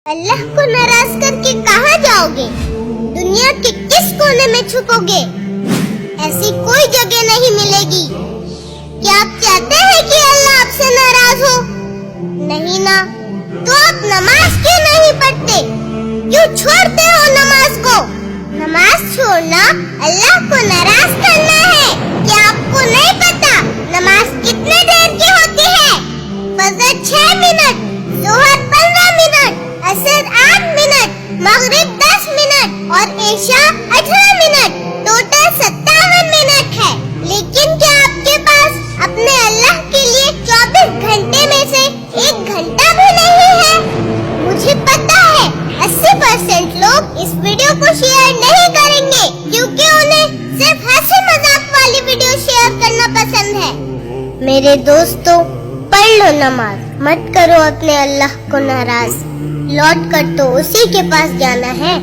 اللہ کو ناراض کر کے کہاں جاؤگے؟ دنیا کے کس کونے میں چھپوگے؟ ایسی کوئی جگہ نہیں ملے گی۔ کیا آپ چاہتے ہیں کہ اللہ آپ سے ناراض ہو؟ نہیں نا، تو آپ نماز کیوں نہیں پڑھتے؟ کیوں چھوڑتے ہو نماز کو؟ نماز چھوڑنا اللہ کو ناراض کرنا ہے۔ کیا آپ کو نہیں پتا نماز کتنے دیر کی ہوتی ہے؟ فجر 6 منٹ، ظہر 15 منٹ، عصر 8 منٹ، مغرب 10 منٹ اور عشاء 18 منٹ، ٹوٹل 57 منٹ ہے۔ لیکن کیا آپ کے پاس اپنے اللہ کے لیے 24 گھنٹے میں سے 1 گھنٹہ بھی نہیں ہے؟ مجھے پتا ہے 80% لوگ اس ویڈیو کو شیئر نہیں کریں گے کیونکہ انہیں صرف ہنسی مذاق والی ویڈیو شیئر کرنا پسند ہے۔ میرے دوستو، پڑھ لو نماز، مت کرو اپنے اللہ کو ناراض۔ لوٹ کر تو اسی کے پاس جانا ہے۔